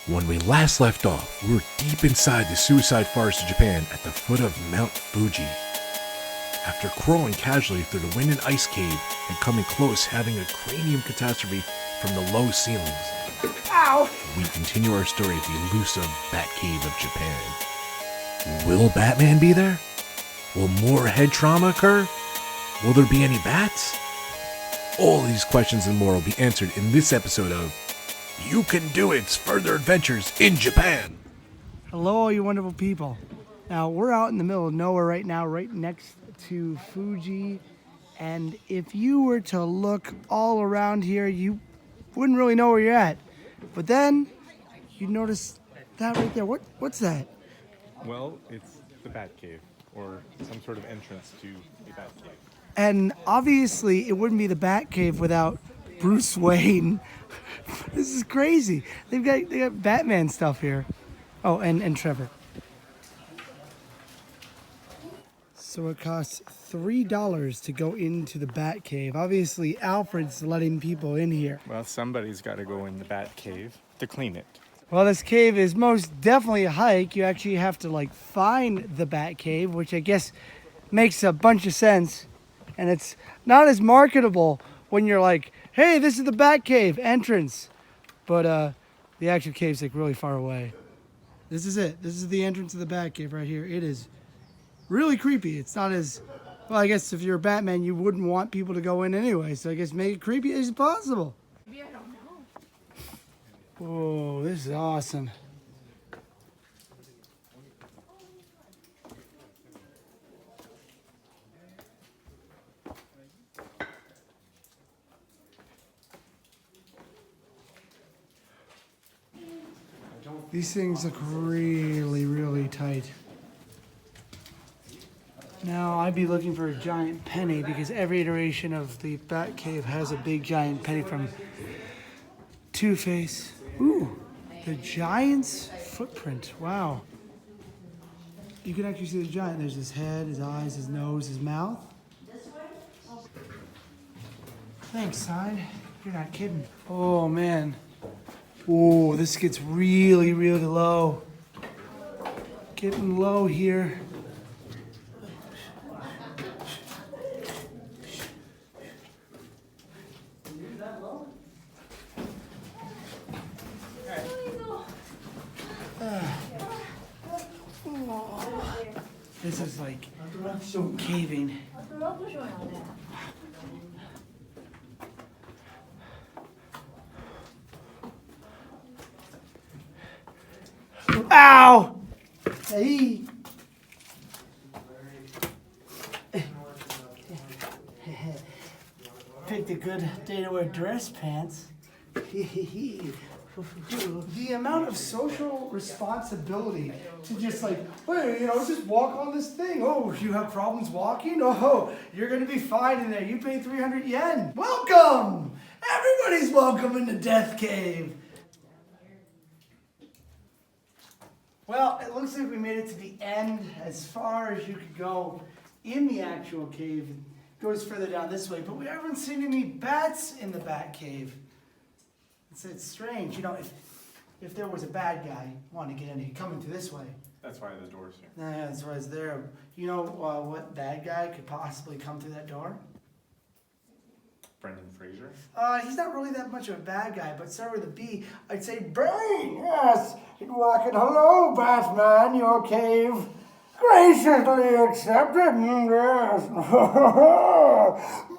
When we last left off, we were deep inside the suicide forest of Japan at the foot of Mount Fuji. After crawling casually through the wind and ice cave and coming close having a cranium catastrophe from the low ceilings, Ow! we continue our story at the elusive Batcave of Japan. Will Batman be there? Will more head trauma occur? Will there be any bats? All these questions and more will be answered in this episode of Yukendoit's Further Adventures in Japan. Hello, all you wonderful people. Now, we're out in the middle of nowhere right now, right next to Fuji. And if you were to look all around here, you wouldn't really know where you're at. But then, you notice that right there. What's that? Well, it's the Batcave, or some sort of entrance to the Batcave. And obviously, it wouldn't be the Batcave without Bruce Wayne. This is crazy. They got Batman stuff here. Oh, and Trevor. So it costs $3 to go into the Batcave. Obviously, Alfred's letting people in here. Well, somebody's got to go in the Batcave to clean it. Well, this cave is most definitely a hike. You actually have to find the Batcave, which I guess makes a bunch of sense. And it's not as marketable when you're like, hey, this is the Batcave entrance. But the actual cave's really far away. This is it. This is the entrance of the Batcave right here. It is really creepy. It's not as, well, I guess if you're a Batman, you wouldn't want people to go in anyway. So I guess make it creepy as possible. Maybe I don't know. Whoa, this is awesome. These things look really, really tight. Now, I'd be looking for a giant penny because every iteration of the Batcave has a big giant penny from Two-Face. Ooh, the giant's footprint. Wow. You can actually see the giant. There's his head, his eyes, his nose, his mouth. Thanks, son. You're not kidding. Oh, man. Oh, this gets really, really low. Getting low here. This is so caving. Ow! Hey! Picked a good day to wear dress pants. The amount of social responsibility to just hey, just walk on this thing. Oh, you have problems walking? Oh, you're gonna be fine in there. You pay 300 yen. Welcome! Everybody's welcome in the Death Cave. Well, it looks like we made it to the end, as far as you could go in the actual cave. It goes further down this way, but we haven't seen any bats in the Batcave. It's strange, if there was a bad guy wanting to get in, he'd come into this way. That's why the door's here. Yeah, that's why it's there. You know what bad guy could possibly come through that door? Brendan Fraser? He's not really that much of a bad guy, but start with a B. I'd say Bane, yes. He'd walk in, hello, Batman, your cave. Graciously accepted, yes.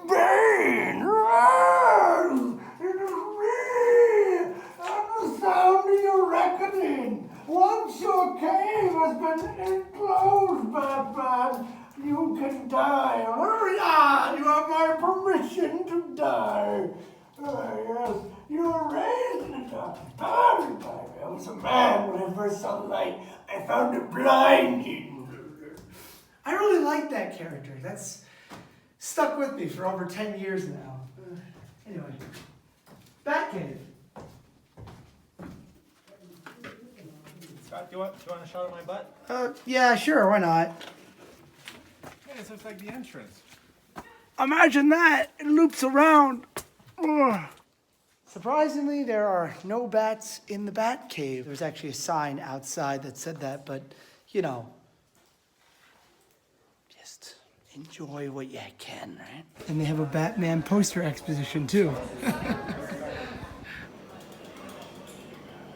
Bane, yes. It is me. I'm the sound of your reckoning. Once your cave has been enclosed, Batman, you can die. You have my permission to die. Yes, you were raised in a dark time. I was a man when I first saw light. I found it blinding. I really like that character. That's stuck with me for over 10 years now. Anyway, Batcave. Scott, do you want a shot of my butt? Yeah, sure, why not? Yeah, this looks like the entrance. Imagine that. It loops around. Ugh. Surprisingly, there are no bats in the Batcave. There's actually a sign outside that said that, but you know, just enjoy what you can, right? And they have a Batman poster exposition too.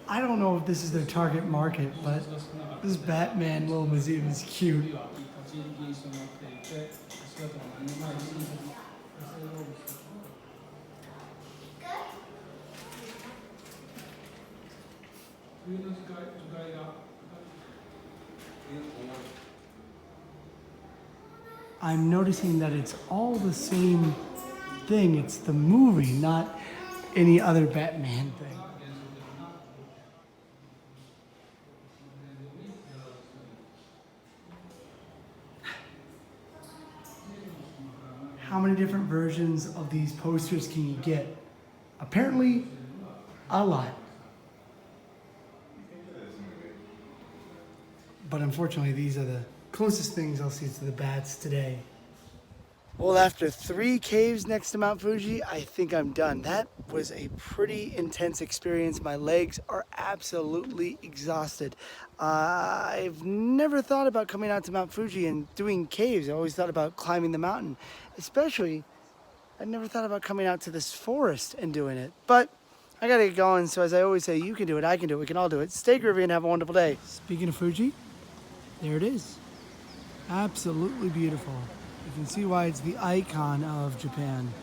I don't know if this is their target market, but this Batman little museum is cute. I'm noticing that it's all the same thing. It's the movie, not any other Batman thing. How many different versions of these posters can you get? Apparently, a lot. But unfortunately, these are the closest things I'll see to the bats today. Well, after 3 caves next to Mount Fuji, I think I'm done. That was a pretty intense experience. My legs are absolutely exhausted. I've never thought about coming out to Mount Fuji and doing caves. I always thought about climbing the mountain. Especially, I never thought about coming out to this forest and doing it. But I gotta get going, so as I always say, you can do it, I can do it, we can all do it. Stay groovy and have a wonderful day. Speaking of Fuji, there it is. Absolutely beautiful. You can see why it's the icon of Japan.